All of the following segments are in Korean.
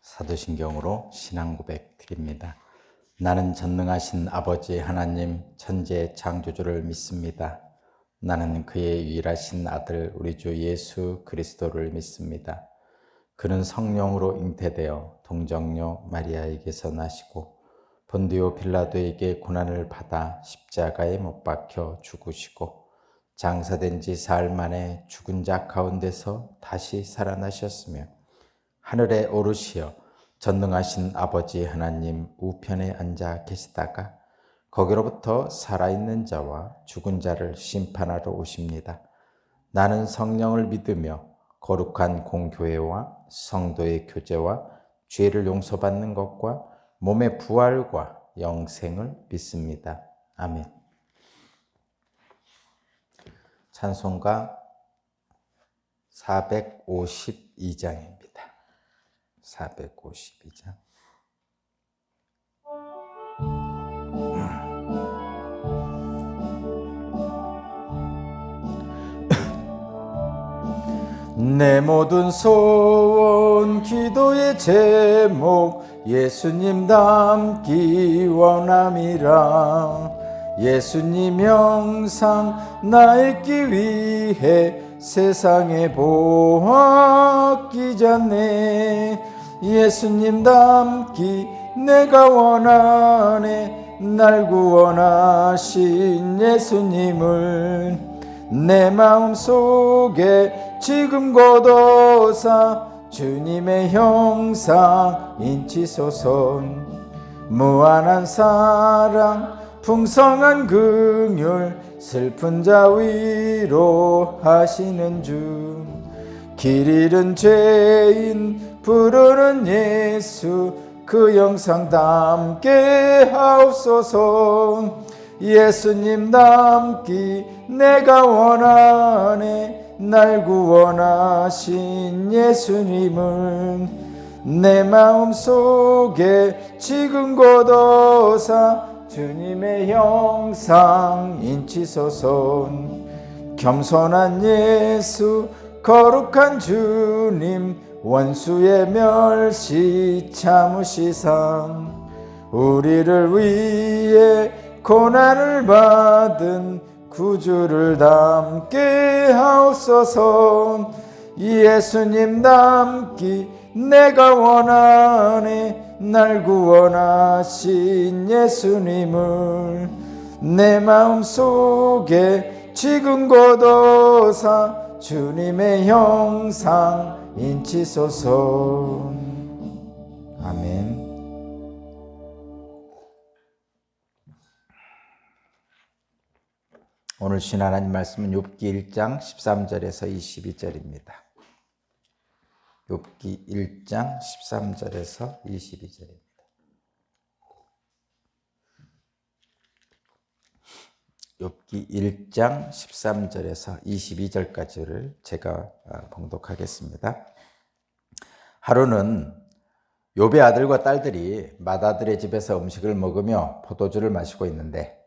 사도신경으로 신앙 고백 드립니다. 나는 전능하신 아버지 하나님 천지의 창조주를 믿습니다. 나는 그의 유일하신 아들 우리 주 예수 그리스도를 믿습니다. 그는 성령으로 잉태되어 동정녀 마리아에게서 나시고 본디오 빌라도에게 고난을 받아 십자가에 못 박혀 죽으시고 장사된 지 사흘 만에 죽은 자 가운데서 다시 살아나셨으며 하늘에 오르시어 전능하신 아버지 하나님 우편에 앉아 계시다가 거기로부터 살아있는 자와 죽은 자를 심판하러 오십니다. 나는 성령을 믿으며 거룩한 공교회와 성도의 교제와 죄를 용서받는 것과 몸의 부활과 영생을 믿습니다. 아멘. 찬송가 452장입니다. 452장. 내 모든 소원 기도의 제목 예수님 닮기 원함이라. 예수님 영상 나있기 위해 세상에 보았기 전에 예수님 닮기 내가 원하네. 날 구원하신 예수님을 내 마음속에 지금 거둬사 주님의 형상 인치소서. 무한한 사랑 풍성한 긍휼 슬픈 자 위로하시는 주. 길 잃은 죄인 부르는 예수 그 영상 닮게 하옵소서. 예수님 닮기 내가 원하네. 날 구원하신 예수님을 내 마음속에 지금 거둬사 주님의 형상 인치소서. 겸손한 예수 거룩한 주님 원수의 멸시 참으시사 우리를 위해 고난을 받은 구주를 닮게 하옵소서. 예수님 닮기 내가 원하네. 날 구원하신 예수님을 내 마음속에 지금 거둬사 주님의 형상 인치소서. 아멘. 오늘 신 하나님 말씀은 욥기 1장 13절에서 22절입니다. 욥기 1장 13절에서 22절입니다. 욥기 1장 13절에서 22절까지를 제가 봉독하겠습니다. 하루는 욥의 아들과 딸들이 맏아들의 집에서 음식을 먹으며 포도주를 마시고 있는데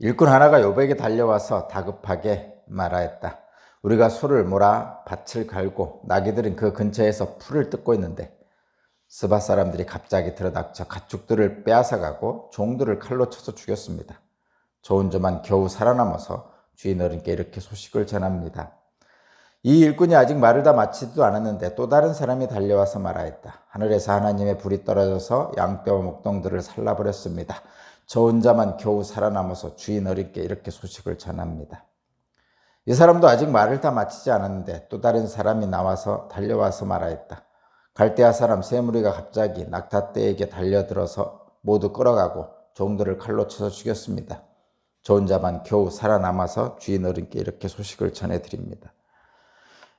일꾼 하나가 욥에게 달려와서 다급하게 말하였다. 우리가 소를 몰아 밭을 갈고 나귀들은 그 근처에서 풀을 뜯고 있는데 스바 사람들이 갑자기 들어닥쳐 가축들을 빼앗아가고 종들을 칼로 쳐서 죽였습니다. 저 혼자만 겨우 살아남아서 주인 어른께 이렇게 소식을 전합니다. 이 일꾼이 아직 말을 다 마치지도 않았는데 또 다른 사람이 달려와서 말하였다. 하늘에서 하나님의 불이 떨어져서 양떼와 목동들을 살라버렸습니다. 저 혼자만 겨우 살아남아서 주인 어른께 이렇게 소식을 전합니다. 이 사람도 아직 말을 다 마치지 않았는데 또 다른 사람이 달려와서 말하였다. 갈대아 사람 세 무리가 갑자기 낙타떼에게 달려들어서 모두 끌어가고 종들을 칼로 쳐서 죽였습니다. 저 혼자만 겨우 살아남아서 주인 어른께 이렇게 소식을 전해드립니다.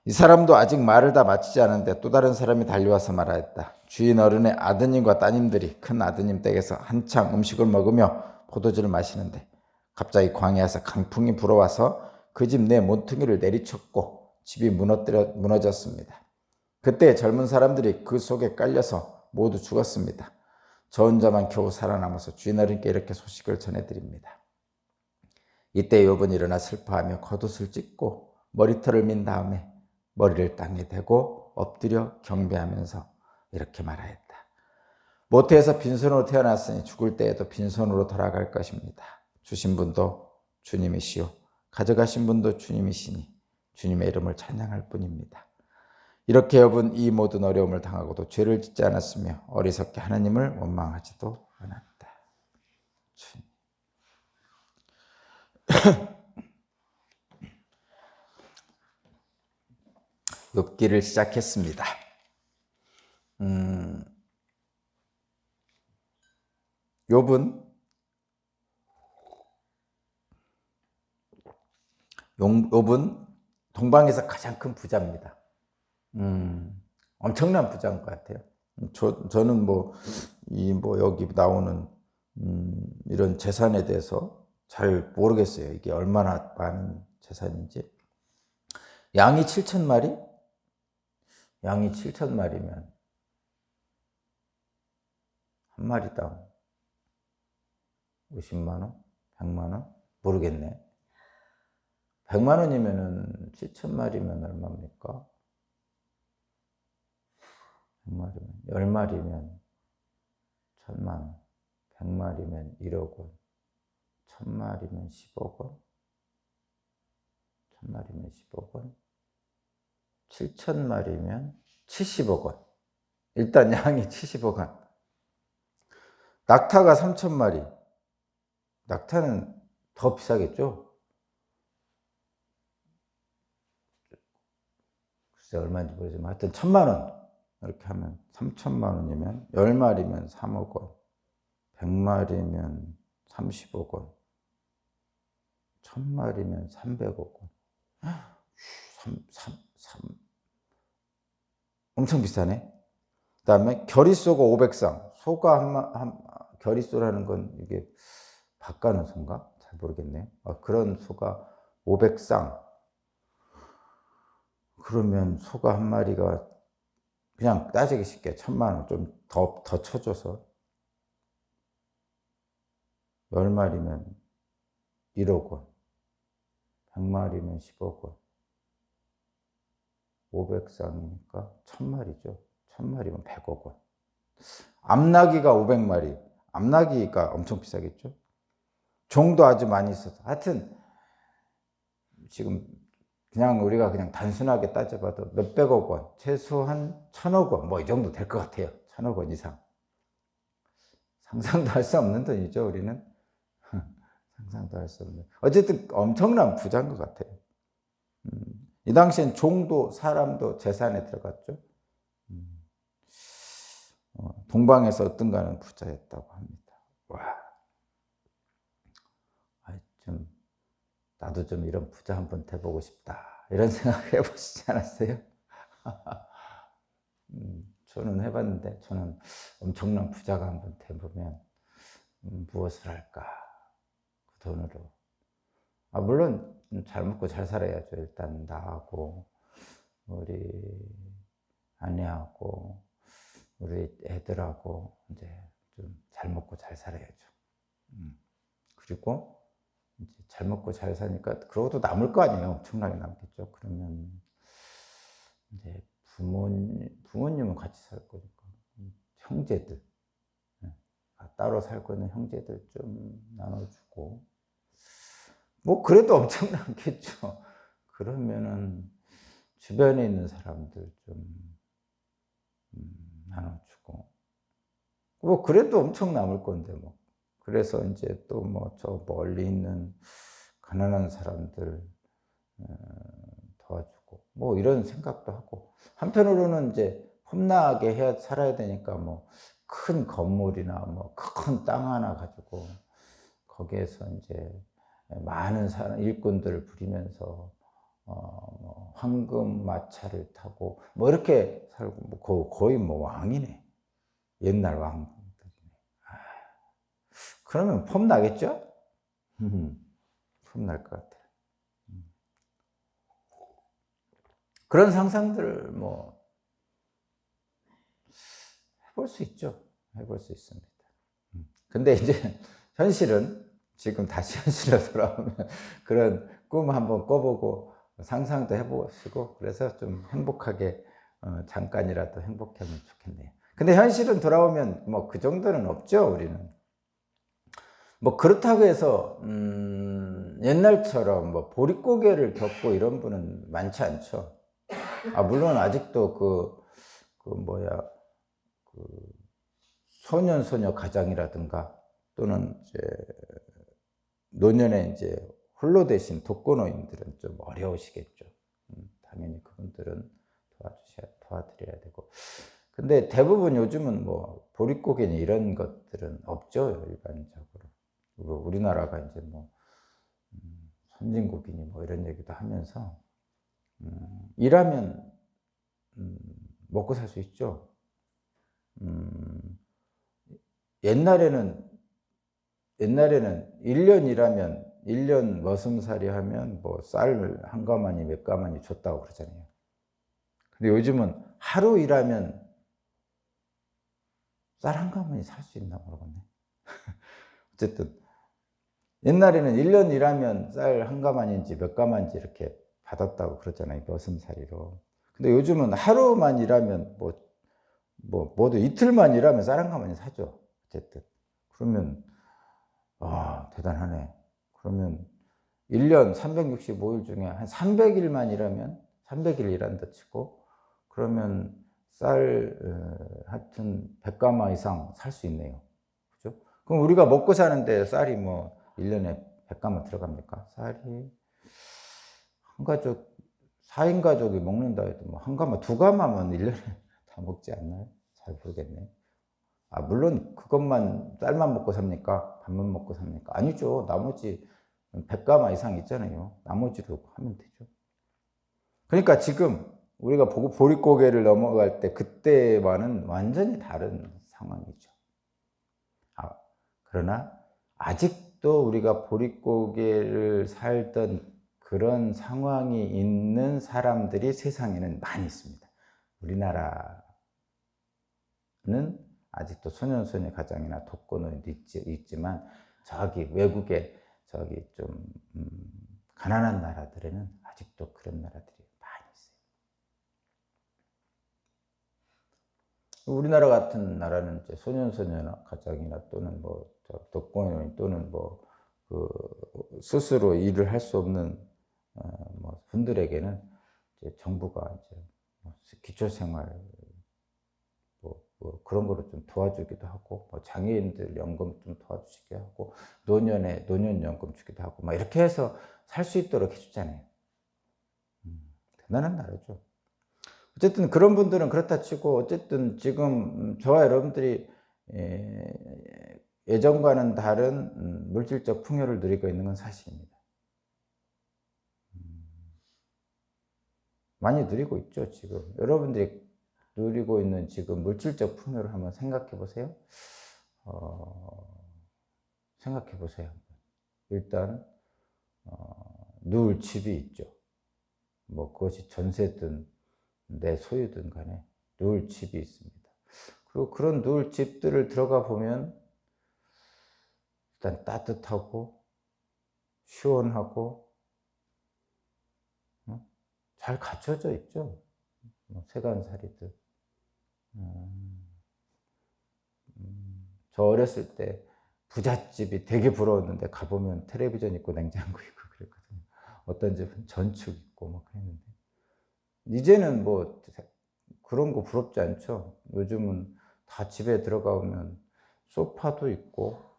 이 사람도 아직 말을 다 마치지 않았는데 또 다른 사람이 달려와서 말하였다. 주인 어른의 아드님과 따님들이 큰 아드님 댁에서 한창 음식을 먹으며 포도주를 마시는데 갑자기 광야에서 강풍이 불어와서 그 집 내 모퉁이를 내리쳤고 집이 무너졌습니다. 그때 젊은 사람들이 그 속에 깔려서 모두 죽었습니다. 저 혼자만 겨우 살아남아서 주인 어른께 이렇게 소식을 전해드립니다. 이때 욥은 일어나 슬퍼하며 겉옷을 찢고 머리털을 민 다음에 머리를 땅에 대고 엎드려 경배하면서 이렇게 말하였다. 모태에서 빈손으로 태어났으니 죽을 때에도 빈손으로 돌아갈 것입니다. 주신 분도 주님이시오. 가져가신 분도 주님이시니 주님의 이름을 찬양할 뿐입니다. 이렇게 욥은 이 모든 어려움을 당하고도 죄를 짓지 않았으며 어리석게 하나님을 원망하지도 않았다. 주님. 욥기를 시작했습니다. 욥은 동방에서 가장 큰 부자입니다. 엄청난 부자인 것 같아요. 저는 여기 나오는 이런 재산에 대해서 잘 모르겠어요. 이게 얼마나 많은 재산인지. 양이 7,000마리? 양이 7,000마리면 한 마리당 50만 원? 100만 원? 모르겠네. 100만 원이면은 7,000마리면 얼마입니까? 100마리면 10마리면 1,000만 원, 100마리면 1억 원, 1,000마리면 10억 원, 1,000마리면 10억 원, 7,000마리면 70억 원. 일단 양이 70억 원. 낙타가 3,000마리. 낙타는 더 비싸겠죠? 글쎄 얼마인지 모르지만 하여튼 1,000만 원. 이렇게 하면 3,000만 원이면 10마리면 3억 원, 100마리면 30억 원, 1,000마리면 300억 원. 엄청 비싸네. 그 다음에 결의소가 500쌍. 소가 결의소라는 건 이게 바가는 소인가? 잘 모르겠네. 그런 소가 500쌍. 그러면 소가 한 마리가 그냥 따지기 쉽게 1,000만 원 좀 더 쳐줘서 10마리면 1억 원, 100마리면 10억 원, 500쌍이니까 1,000마리죠. 1,000마리면 100억 원. 암나귀가 500마리. 암나귀가 엄청 비싸겠죠. 종도 아주 많이 있어서. 하여튼 지금 그냥 우리가 그냥 단순하게 따져봐도 몇백억 원, 최소한 1,000억 원, 이 정도 될 것 같아요. 1,000억 원 이상. 상상도 할 수 없는 돈이죠, 우리는. 상상도 할 수 없는. 어쨌든 엄청난 부자인 것 같아요. 이 당시엔 종도 사람도 재산에 들어갔죠. 동방에서 어떤가는 부자였다고 합니다. 와, 나도 좀 이런 부자 한번 돼보고 싶다. 이런 생각 해보시지 않았어요? 저는 해봤는데, 저는 엄청난 부자가 한번 돼보면 무엇을 할까? 그 돈으로. 물론 잘 먹고 잘 살아야죠. 일단 나하고 우리 아내하고 우리 애들하고 이제 좀 잘 먹고 잘 살아야죠. 그리고 이제 잘 먹고 잘 사니까 그러고도 남을 거 아니에요. 엄청나게 남겠죠. 그러면 이제 부모님은 같이 살 거니까 형제들 따로 살고 있는 형제들 좀 나눠주고 그래도 엄청 남겠죠. 그러면은 주변에 있는 사람들 좀 나눠주고 그래도 엄청 남을 건데 그래서 이제 또 저 멀리 있는 가난한 사람들 도와주고 이런 생각도 하고 한편으로는 이제 험나게 살아야 되니까 큰 건물이나 큰 땅 하나 가지고 거기에서 이제 많은 일꾼들을 부리면서 황금 마차를 타고 이렇게 살고 거의 왕이네. 옛날 왕. 그러면 폼 나겠죠? 폼 날 것 같아요. 그런 상상들을 해볼 수 있죠. 해볼 수 있습니다. 근데 이제 현실은 지금 다시 현실로 돌아오면 그런 꿈 한번 꿔보고 상상도 해보시고 그래서 좀 행복하게 잠깐이라도 행복하면 좋겠네요. 근데 현실은 돌아오면 뭐 그 정도는 없죠, 우리는. 뭐 그렇다고 해서 옛날처럼 뭐 보릿고개를 겪고 이런 분은 많지 않죠. 물론 아직도 그 뭐야, 그 소년 소녀 가장이라든가 또는 이제 노년에 이제 홀로 되신 독거노인들은 좀 어려우시겠죠. 당연히 그분들은 도와드려야 되고. 근데 대부분 요즘은 뭐 보릿고개니 이런 것들은 없죠, 일반적으로. 그리고 우리나라가 이제 뭐 선진국이니 뭐 이런 얘기도 하면서 일하면 먹고 살 수 있죠. 옛날에는 1년 일하면 1년 머슴살이 하면 뭐 쌀 한 가마니 몇 가마니 줬다고 그러잖아요. 근데 요즘은 하루 일하면 쌀 한 가마니 살 수 있나 모르겠네. 어쨌든 옛날에는 1년 일하면 쌀 한 가마니인지 몇 가마인지 이렇게 받았다고 그러잖아요, 머슴살이로. 근데 요즘은 하루만 일하면 모두 이틀만 일하면 쌀 한 가마니 사죠. 어쨌든 그러면 대단하네. 그러면 1년 365일 중에 한 300일만 일하면 300일 일한다 치고 그러면 쌀 하여튼 100가마 이상 살 수 있네요. 그죠? 그럼 우리가 먹고 사는데 쌀이 뭐 1년에 100가마 들어갑니까? 쌀이 한 가족 4인 가족이 먹는다 해도 뭐 한 가마, 두 가마면 1년에 다 먹지 않나요? 잘 모르겠네. 물론 그것만 쌀만 먹고 삽니까? 밥만 먹고 삽니까? 아니죠. 나머지 100가마 이상 있잖아요. 나머지도 하면 되죠. 그러니까 지금 우리가 보릿고개를 넘어갈 때 그때와는 완전히 다른 상황이죠. 그러나 아직도 우리가 보릿고개를 살던 그런 상황이 있는 사람들이 세상에는 많이 있습니다. 우리나라는 아직도 소년소녀 가정이나 독거노인도 있지만 저기 외국에 저기 좀 가난한 나라들에는 아직도 그런 나라들이 많이 있어요. 우리나라 같은 나라는 이제 소년소녀 가정이나 또는 뭐 독거노인 또는 스스로 일을 할 수 없는 뭐 분들에게는 이제 정부가 이제 기초생활 뭐 그런 거를 좀 도와주기도 하고, 뭐 장애인들 연금 좀 도와주시기도 하고, 노년연금 주기도 하고, 막 이렇게 해서 살 수 있도록 해주잖아요. 대단한 나라죠. 어쨌든 그런 분들은 그렇다 치고, 어쨌든 지금 저와 여러분들이 예전과는 다른 물질적 풍요를 누리고 있는 건 사실입니다. 많이 누리고 있죠, 지금. 여러분들이 누리고 있는 지금 물질적 풍요를 한번 생각해 보세요. 생각해 보세요. 일단 누울 집이 있죠. 뭐 그것이 전세든 내 소유든 간에 누울 집이 있습니다. 그리고 그런 누울 집들을 들어가 보면 일단 따뜻하고 시원하고 잘 갖춰져 있죠. 세간살이들. 저 어렸을 때 부잣집이 되게 부러웠는데 가보면 텔레비전 있고 냉장고 있고 그랬거든요. 어떤 집은 전축 있고 막 그랬는데 이제는 뭐 그런 거 부럽지 않죠. 요즘은 다 집에 들어가면 소파도 있고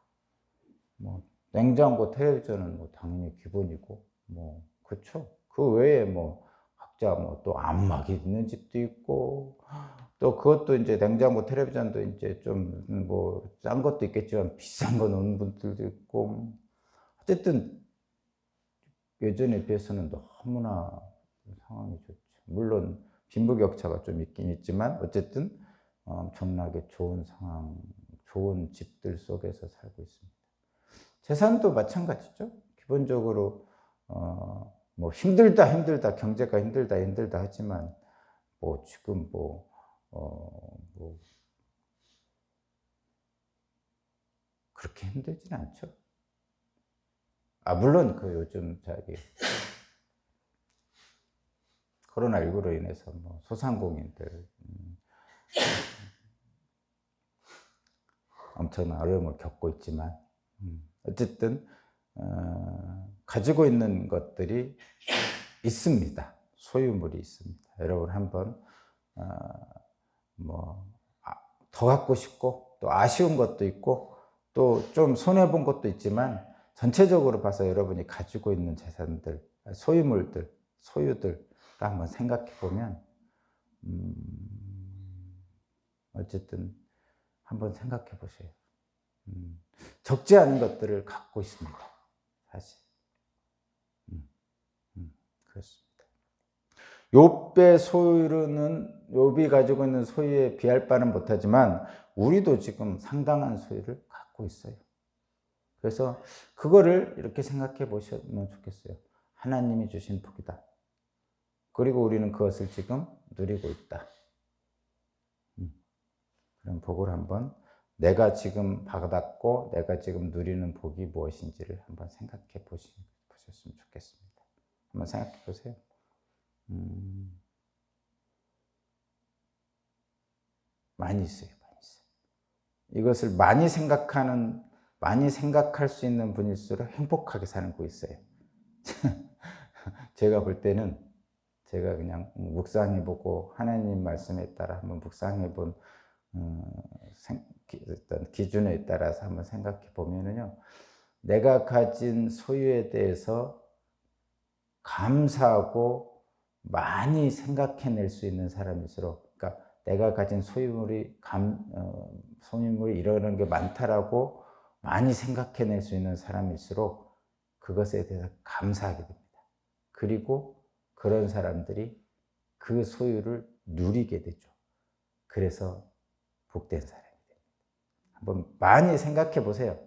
뭐 냉장고, 텔레비전은 뭐 당연히 기본이고 뭐 그렇죠. 그 외에 뭐 각자 뭐 또 안마기 있는 집도 있고 또 그것도 이제 냉장고, 텔레비전도 이제 좀 뭐 싼 것도 있겠지만 비싼 거 놓는 분들도 있고 어쨌든 예전에 비해서는 너무나 상황이 좋죠. 물론 빈부격차가 좀 있긴 있지만 어쨌든 엄청나게 좋은 상황, 좋은 집들 속에서 살고 있습니다. 재산도 마찬가지죠. 기본적으로 뭐 힘들다 경제가 힘들다 하지만 뭐 지금 뭐 그렇게 힘들진 않죠. 물론 그 요즘 코로나19로 인해서 뭐 소상공인들 엄청난 어려움을 겪고 있지만 어쨌든 가지고 있는 것들이 있습니다. 소유물이 있습니다. 여러분 한번 더 갖고 싶고 또 아쉬운 것도 있고 또 좀 손해본 것도 있지만 전체적으로 봐서 여러분이 가지고 있는 재산들, 소유물들, 소유들 한번 생각해 보면 어쨌든 한번 생각해 보세요. 적지 않은 것들을 갖고 있습니다. 사실. 그렇습니다. 욥의 소유는 욥이 가지고 있는 소유에 비할 바는 못하지만 우리도 지금 상당한 소유를 갖고 있어요. 그래서 그거를 이렇게 생각해 보시면 좋겠어요. 하나님이 주신 복이다. 그리고 우리는 그것을 지금 누리고 있다. 그런 복을 한번 내가 지금 받았고 내가 지금 누리는 복이 무엇인지를 한번 생각해 보셨으면 좋겠습니다. 한번 생각해 보세요. 많이 있어요. 많이 있어요. 이것을 많이 생각할 수 있는 분일수록 행복하게 사는 거 있어요. 제가 볼 때는 제가 그냥 묵상해보고 하나님 말씀에 따라 한번 묵상해본 어떤 기준에 따라서 한번 생각해 보면은요, 내가 가진 소유에 대해서 감사하고 많이 생각해낼 수 있는 사람일수록, 그러니까 내가 가진 소유물이 이런 게 많다라고 많이 생각해낼 수 있는 사람일수록 그것에 대해서 감사하게 됩니다. 그리고 그런 사람들이 그 소유를 누리게 되죠. 그래서 복된 사람이 됩니다. 한번 많이 생각해 보세요.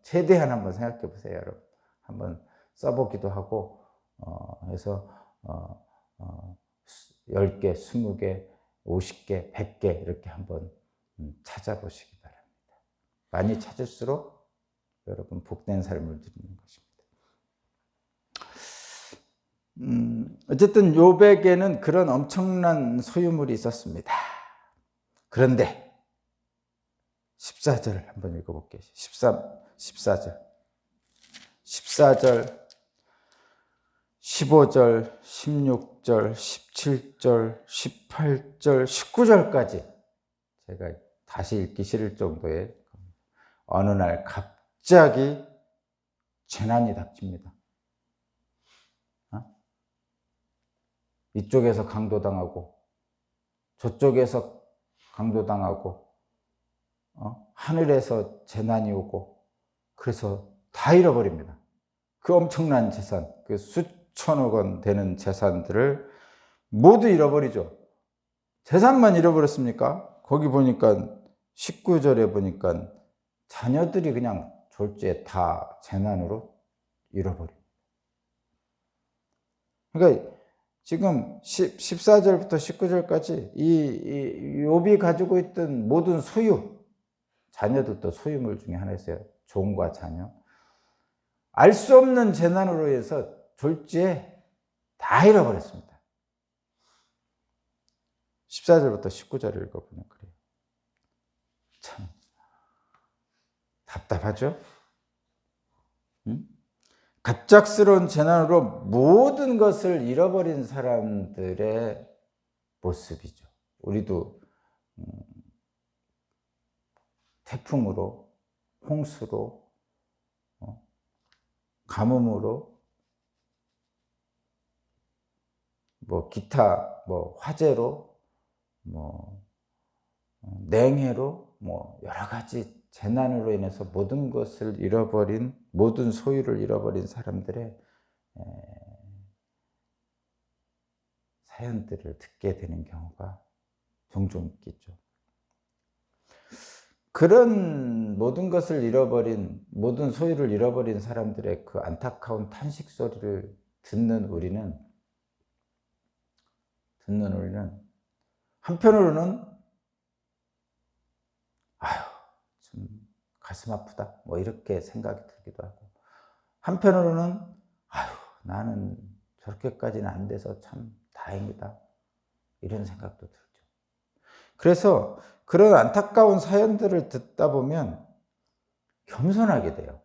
최대한 한번 생각해 보세요, 여러분. 한번 써보기도 하고 해서 10개, 20개, 50개, 100개 이렇게 한번 찾아보시기 바랍니다. 많이 찾을수록 여러분 복된 삶을 누리는 것입니다. 어쨌든 욥에게는 그런 엄청난 소유물이 있었습니다. 그런데 14절 한번 읽어볼게요. 14절, 15절, 16절, 17절, 18절, 19절까지 제가 다시 읽기 싫을 정도의 어느 날 갑자기 재난이 닥칩니다. 이쪽에서 강도당하고 저쪽에서 강도당하고 하늘에서 재난이 오고 그래서 다 잃어버립니다. 그 엄청난 재산, 그 수천억 원 되는 재산들을 모두 잃어버리죠. 재산만 잃어버렸습니까? 거기 보니까 19절에 보니까 자녀들이 그냥 졸지에 다 재난으로 잃어버립니다. 그러니까 지금 14절부터 19절까지 이 욥이 가지고 있던 모든 소유, 자녀들도 소유물 중에 하나였어요. 종과 자녀. 알 수 없는 재난으로 해서 졸지에 다 잃어버렸습니다. 14절부터 19절을 읽어보면 그래요. 참 답답하죠? 응? 갑작스러운 재난으로 모든 것을 잃어버린 사람들의 모습이죠. 우리도 태풍으로, 홍수로, 가뭄으로, 기타 화재로, 냉해로, 여러 가지 재난으로 인해서 모든 것을 잃어버린, 모든 소유를 잃어버린 사람들의 사연들을 듣게 되는 경우가 종종 있겠죠. 그런 모든 것을 잃어버린, 모든 소유를 잃어버린 사람들의 그 안타까운 탄식 소리를 듣는 우리는 한편으로는 좀 가슴 아프다 이렇게 생각이 들기도 하고, 한편으로는 나는 저렇게까지는 안 돼서 참 다행이다. 이런 생각도 들죠. 그래서 그런 안타까운 사연들을 듣다 보면 겸손하게 돼요.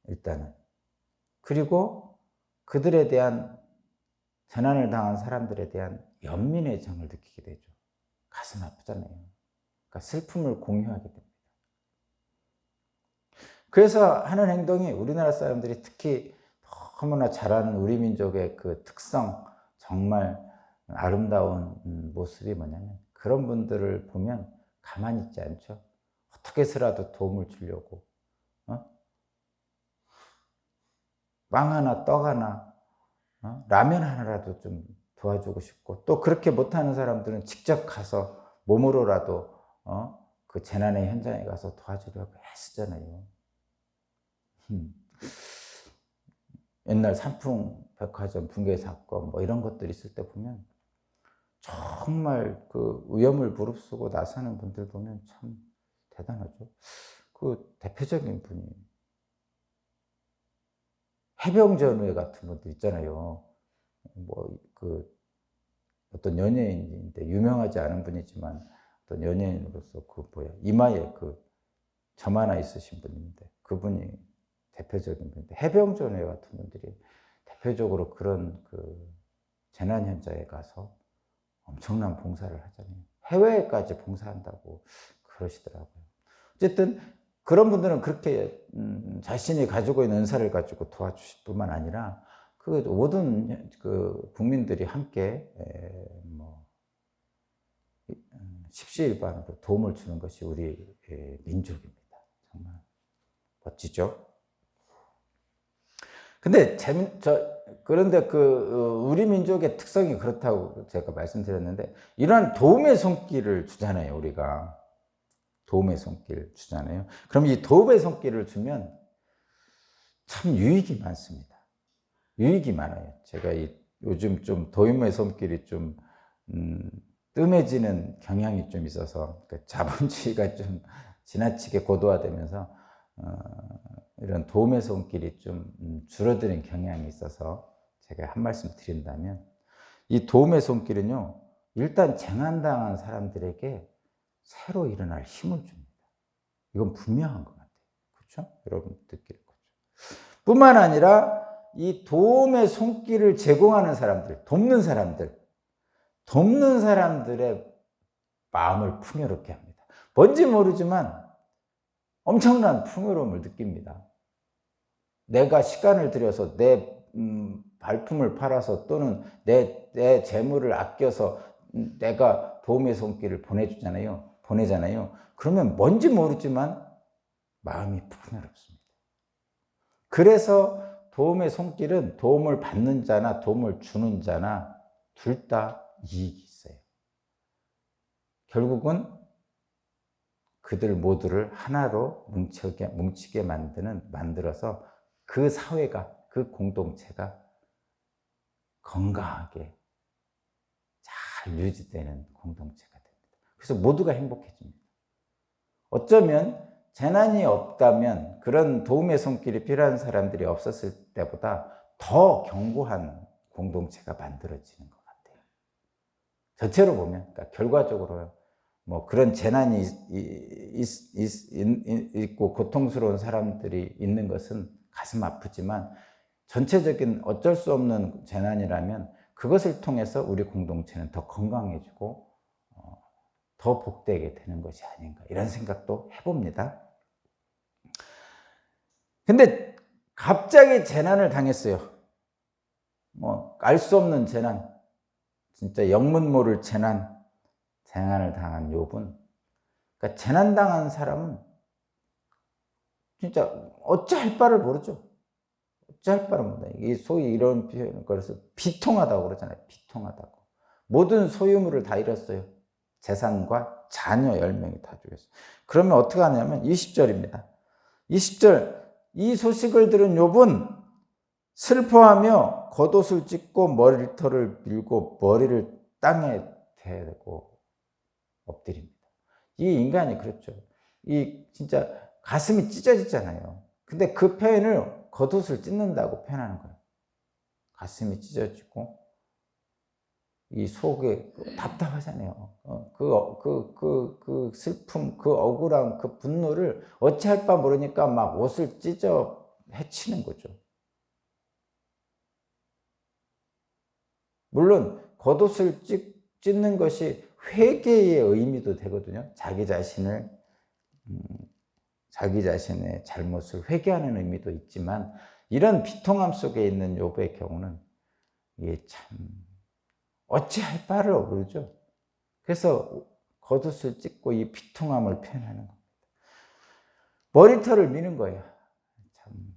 일단은. 그리고 그들에 대한 재난을 당한 사람들에 대한 연민의 정을 느끼게 되죠. 가슴 아프잖아요. 그러니까 슬픔을 공유하게 됩니다. 그래서 하는 행동이 우리나라 사람들이 특히 너무나 잘하는 우리 민족의 그 특성, 정말 아름다운 모습이 뭐냐면 그런 분들을 보면 가만히 있지 않죠. 어떻게 해서라도 도움을 주려고 빵 하나, 떡 하나, 라면 하나라도 좀 도와주고 싶고, 또 그렇게 못하는 사람들은 직접 가서 몸으로라도 그 재난의 현장에 가서 도와주려고 애쓰잖아요. 옛날 삼풍백화점 붕괴 사건 뭐 이런 것들 있을 때 보면 정말 그 위험을 무릅쓰고 나서는 분들 보면 참 대단하죠. 그 대표적인 분이 해병전우회 같은 분들 있잖아요. 뭐 그 어떤 연예인인데 유명하지 않은 분이지만 어떤 연예인으로서 그 이마에 그 점 하나 있으신 분인데 그분이 대표적인 분인데 해병전우회 같은 분들이 대표적으로 그런 그 재난 현장에 가서 엄청난 봉사를 하잖아요. 해외에까지 봉사한다고 그러시더라고요. 어쨌든 그런 분들은 그렇게 자신이 가지고 있는 은사를 가지고 도와주실 뿐만 아니라 그 모든 그 국민들이 함께 뭐 십시일반으로 도움을 주는 것이 우리 민족입니다. 정말 멋지죠. 근데 그런데 우리 민족의 특성이 그렇다고 제가 말씀드렸는데 이러한 도움의 손길을 주잖아요. 우리가 도움의 손길 주잖아요. 그럼 이 도움의 손길을 주면 참 유익이 많습니다. 유익이 많아요. 제가 요즘 좀 도움의 손길이 좀 뜸해지는 경향이 좀 있어서 자본주의가 좀 지나치게 고도화되면서 이런 도움의 손길이 좀 줄어드는 경향이 있어서 제가 한 말씀 드린다면 이 도움의 손길은요, 일단 재난당한 사람들에게 새로 일어날 힘을 줍니다. 이건 분명한 것 같아요. 그렇죠? 여러분 느낄 거죠. 뿐만 아니라 이 도움의 손길을 제공하는 사람들, 돕는 사람들의 마음을 풍요롭게 합니다. 뭔지 모르지만 엄청난 풍요로움을 느낍니다. 내가 시간을 들여서 내 발품을 팔아서 또는 내 재물을 아껴서 내가 도움의 손길을 보내잖아요. 그러면 뭔지 모르지만 마음이 풍요롭습니다. 그래서 도움의 손길은 도움을 받는 자나 도움을 주는 자나 둘 다 이익이 있어요. 결국은 그들 모두를 하나로 뭉치게 만들어서 그 사회가, 그 공동체가 건강하게 잘 유지되는 공동체가 됩니다. 그래서 모두가 행복해집니다. 어쩌면 재난이 없다면 그런 도움의 손길이 필요한 사람들이 없었을 때보다 더 견고한 공동체가 만들어지는 것 같아요. 전체로 보면, 그러니까 결과적으로 뭐 그런 재난이 있고 고통스러운 사람들이 있는 것은 가슴 아프지만 전체적인 어쩔 수 없는 재난이라면 그것을 통해서 우리 공동체는 더 건강해지고 더 복되게 되는 것이 아닌가 이런 생각도 해봅니다. 근데 갑자기 재난을 당했어요. 뭐 알 수 없는 재난, 진짜 영문 모를 재난을 당한 욥은, 그러니까 재난 당한 사람은 진짜 어찌할 바를 모르죠. 어찌할 바를 몰라요. 이 소위 이런 표현을 그래서 비통하다고 그러잖아요. 비통하다고. 모든 소유물을 다 잃었어요. 재산과 자녀 10명이 다 죽였어요. 그러면 어떻게 하냐면 20절입니다. 20절, 이 소식을 들은 욥은 슬퍼하며 겉옷을 찢고 머리털을 밀고 머리를 땅에 대고 엎드립니다. 이 인간이 그렇죠. 이 진짜 가슴이 찢어지잖아요. 근데 그 표현을 겉옷을 찢는다고 표현하는 거예요. 가슴이 찢어지고 이 속에 답답하잖아요. 그 슬픔, 그 억울함, 그 분노를 어찌할 바 모르니까 막 옷을 찢어 해치는 거죠. 물론 겉옷을 찢는 것이 회개의 의미도 되거든요. 자기 자신의 잘못을 회개하는 의미도 있지만, 이런 비통함 속에 있는 욥의 경우는 이게 참 어찌할 바를 모르죠. 그래서 겉옷을 찢고 이 비통함을 표현하는 겁니다. 머리털을 미는 거예요. 참.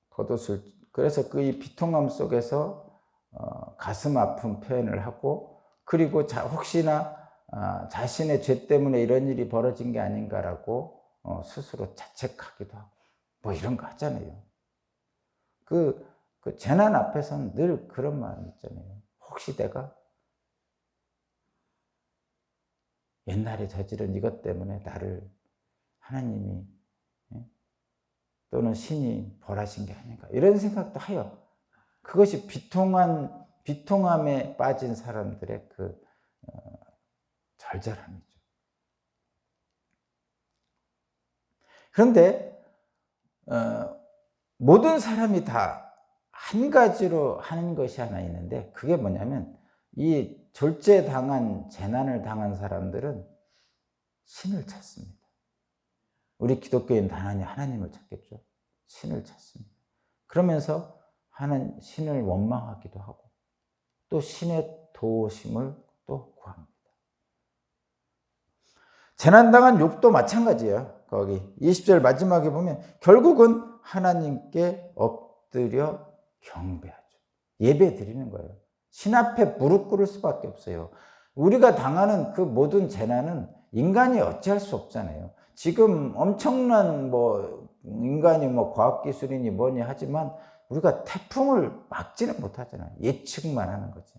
겉옷을, 그래서 그 이 비통함 속에서 가슴 아픈 표현을 하고, 그리고 혹시나 자신의 죄 때문에 이런 일이 벌어진 게 아닌가라고 스스로 자책하기도 하고, 뭐 이런 거 하잖아요. 그 재난 앞에서는 늘 그런 마음이 있잖아요. 혹시 내가 옛날에 저지른 이것 때문에 나를 하나님이 또는 신이 벌하신 게 아닌가, 이런 생각도 하여, 그것이 비통함에 빠진 사람들의 그 절절함이죠. 그런데 모든 사람이 다 한 가지로 하는 것이 하나 있는데, 그게 뭐냐면, 이 졸제당한, 재난을 당한 사람들은 신을 찾습니다. 우리 기독교인 단연히 하나님을 찾겠죠. 신을 찾습니다. 그러면서 신을 원망하기도 하고, 또 신의 도우심을 또 구합니다. 재난당한 욥도 마찬가지예요. 거기 20절 마지막에 보면 결국은 하나님께 엎드려 경배하죠. 예배 드리는 거예요. 신 앞에 무릎 꿇을 수밖에 없어요. 우리가 당하는 그 모든 재난은 인간이 어찌할 수 없잖아요. 지금 엄청난 인간이 과학기술이니 뭐니 하지만 우리가 태풍을 막지는 못하잖아요. 예측만 하는 거지.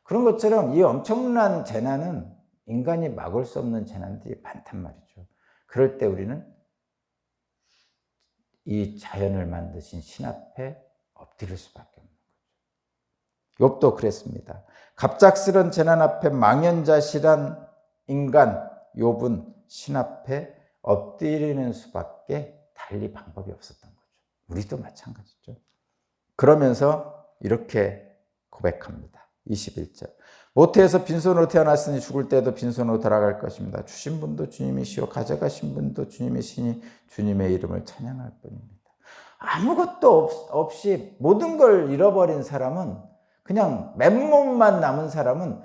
그런 것처럼 이 엄청난 재난은 인간이 막을 수 없는 재난들이 많단 말이죠. 그럴 때 우리는 이 자연을 만드신 신 앞에 엎드릴 수밖에 없는 거죠. 욥도 그랬습니다. 갑작스런 재난 앞에 망연자실한 인간 욥은 신 앞에 엎드리는 수밖에 달리 방법이 없었던 거죠. 우리도 마찬가지죠. 그러면서 이렇게 고백합니다. 21절. 모태에서 빈손으로 태어났으니 죽을 때도 빈손으로 돌아갈 것입니다. 주신 분도 주님이시오 가져가신 분도 주님이시니 주님의 이름을 찬양할 뿐입니다. 아무것도 없이 모든 걸 잃어버린 사람은, 그냥 맨몸만 남은 사람은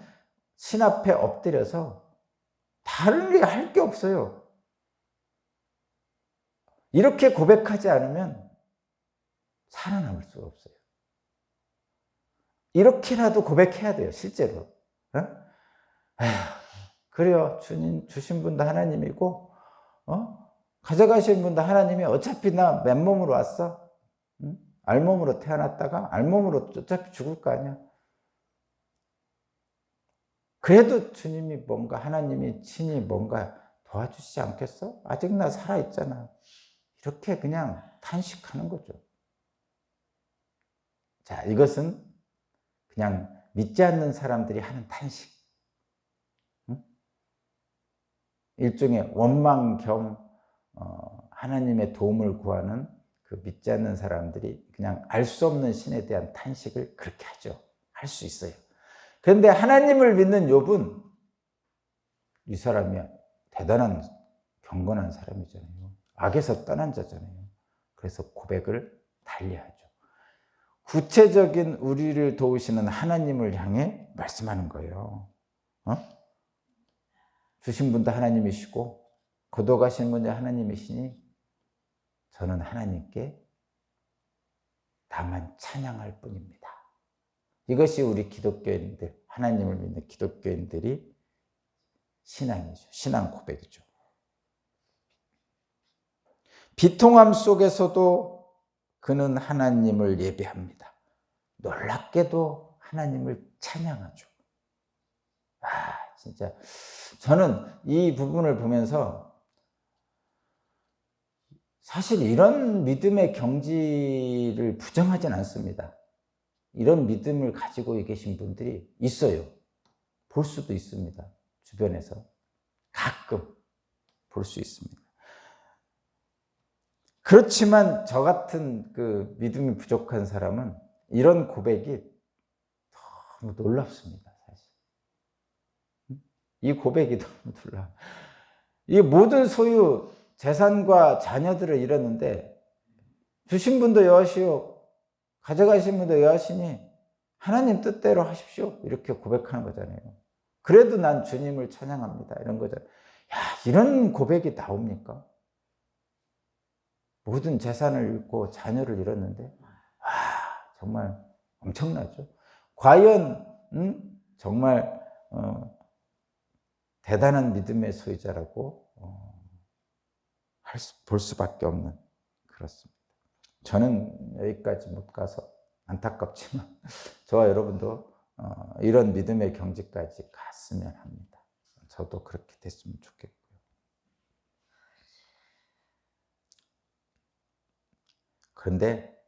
신 앞에 엎드려서 다른 게 할 게 없어요. 이렇게 고백하지 않으면 살아남을 수가 없어요. 이렇게라도 고백해야 돼요, 실제로. 그래요. 주신 분도 하나님이고, 가져가신 분도 하나님이, 어차피 나 맨몸으로 왔어. 알몸으로 태어났다가 알몸으로 어차피 죽을 거 아니야. 그래도 주님이 뭔가, 하나님이 친히 뭔가 도와주시지 않겠어? 아직 나 살아있잖아. 이렇게 그냥 탄식하는 거죠. 자, 이것은 그냥 믿지 않는 사람들이 하는 탄식. 일종의 원망 겸 하나님의 도움을 구하는, 그 믿지 않는 사람들이 그냥 알 수 없는 신에 대한 탄식을 그렇게 하죠. 할 수 있어요. 그런데 하나님을 믿는 욥은, 이 사람이 대단한 경건한 사람이잖아요. 악에서 떠난 자잖아요. 그래서 고백을 달리하죠. 구체적인 우리를 도우시는 하나님을 향해 말씀하는 거예요. 주신 분도 하나님이시고 거둬가신 분도 하나님이시니 저는 하나님께 다만 찬양할 뿐입니다. 이것이 우리 기독교인들, 하나님을 믿는 기독교인들이 신앙이죠. 신앙 고백이죠. 비통함 속에서도 그는 하나님을 예배합니다. 놀랍게도 하나님을 찬양하죠. 진짜 저는 이 부분을 보면서 사실 이런 믿음의 경지를 부정하진 않습니다. 이런 믿음을 가지고 계신 분들이 있어요. 볼 수도 있습니다. 주변에서 가끔 볼 수 있습니다. 그렇지만 저 같은 그 믿음이 부족한 사람은 이런 고백이 너무 놀랍습니다. 사실 이 고백이 너무 놀라. 이 모든 소유 재산과 자녀들을 잃었는데 주신 분도 여하시오, 가져가신 분도 여하시니 하나님 뜻대로 하십시오, 이렇게 고백하는 거잖아요. 그래도 난 주님을 찬양합니다, 이런 거잖아요. 야, 이런 고백이 나옵니까? 모든 재산을 잃고 자녀를 잃었는데, 와, 정말 엄청나죠. 과연 정말 대단한 믿음의 소유자라고 볼 수밖에 없는, 그렇습니다. 저는 여기까지 못 가서 안타깝지만 저와 여러분도 이런 믿음의 경지까지 갔으면 합니다. 저도 그렇게 됐으면 좋겠고요. 그런데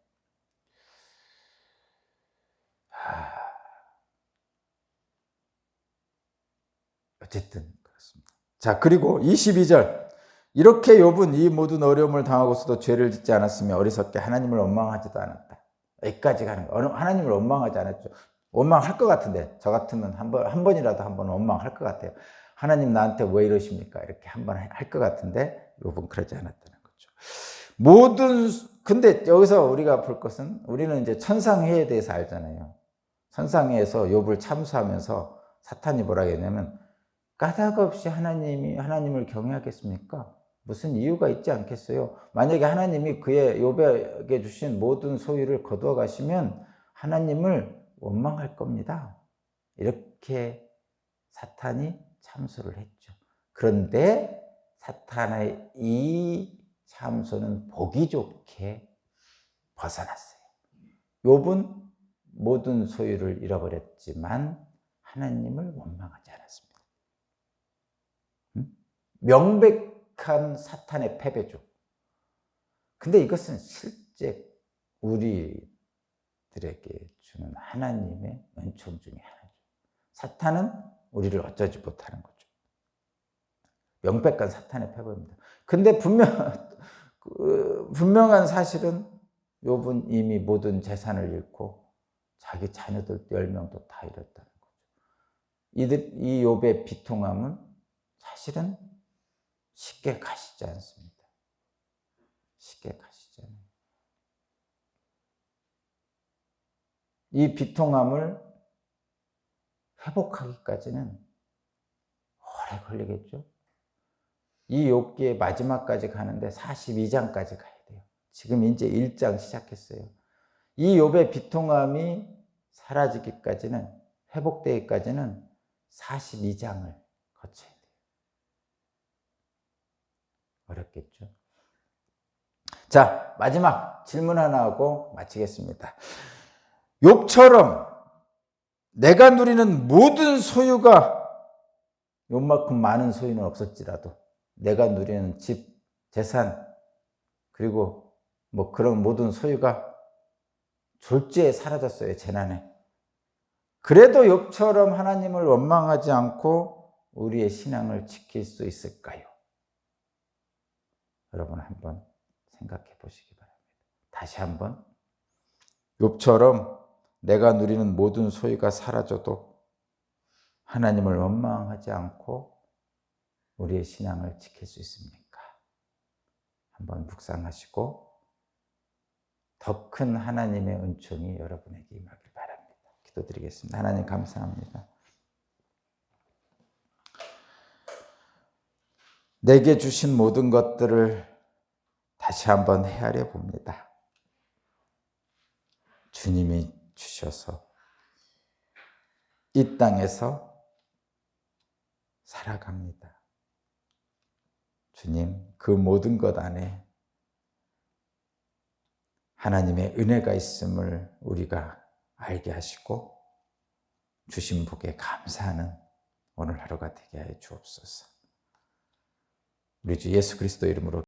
어쨌든 그렇습니다. 자, 그리고 22절, 이렇게 욥은 이 모든 어려움을 당하고서도 죄를 짓지 않았으며 어리석게 하나님을 원망하지도 않았다. 여기까지 가는 거예요. 하나님을 원망하지 않았죠. 원망할 것 같은데, 저 같으면 한 번이라도 한 번 원망할 것 같아요. 하나님 나한테 왜 이러십니까? 이렇게 한 번 할 것 같은데 욥은 그러지 않았다는 거죠. 근데 여기서 우리가 볼 것은, 우리는 이제 천상회에 대해서 알잖아요. 천상회에서 욥을 참수하면서 사탄이 뭐라 했냐면, 까닭 없이 하나님을 경외하겠습니까? 무슨 이유가 있지 않겠어요? 만약에 하나님이 욥에게 주신 모든 소유를 거두어 가시면 하나님을 원망할 겁니다. 이렇게 사탄이 참소를 했죠. 그런데 사탄의 이 참소는 보기 좋게 벗어났어요. 욥은 모든 소유를 잃어버렸지만 하나님을 원망하지 않았습니다. 명백한 사탄의 패배죠. 근데 이것은 실제 우리들에게 주는 하나님의 은총 중에 하나죠. 사탄은 우리를 어쩌지 못하는 거죠. 명백한 사탄의 패배입니다. 근데 분명한 사실은 욥은 이미 모든 재산을 잃고 자기 자녀들 10명도 다 잃었다는 거죠. 이 욥의 비통함은 사실은 쉽게 가시지 않습니다. 쉽게 가시지 않아요. 이 비통함을 회복하기까지는 오래 걸리겠죠. 이 욥기의 마지막까지 가는데 42장까지 가야 돼요. 지금 이제 1장 시작했어요. 이 욥의 비통함이 사라지기까지는, 회복되기까지는 42장을 거쳐야 돼요. 어렵겠죠. 자, 마지막 질문 하나 하고 마치겠습니다. 욥처럼 내가 누리는 모든 소유가, 욥만큼 많은 소유는 없었지라도 내가 누리는 집, 재산, 그리고 뭐 그런 모든 소유가 졸지에 사라졌어요, 재난에. 그래도 욥처럼 하나님을 원망하지 않고 우리의 신앙을 지킬 수 있을까요? 여러분 한번 생각해 보시기 바랍니다. 다시 한번, 욥처럼 내가 누리는 모든 소유가 사라져도 하나님을 원망하지 않고 우리의 신앙을 지킬 수 있습니까? 한번 묵상하시고 더 큰 하나님의 은총이 여러분에게 임하길 바랍니다. 기도드리겠습니다. 하나님 감사합니다. 내게 주신 모든 것들을 다시 한번 헤아려 봅니다. 주님이 주셔서 이 땅에서 살아갑니다. 주님, 그 모든 것 안에 하나님의 은혜가 있음을 우리가 알게 하시고 주신 복에 감사하는 오늘 하루가 되게 하여 주옵소서. 우리 주 예수 그리스도 이름으로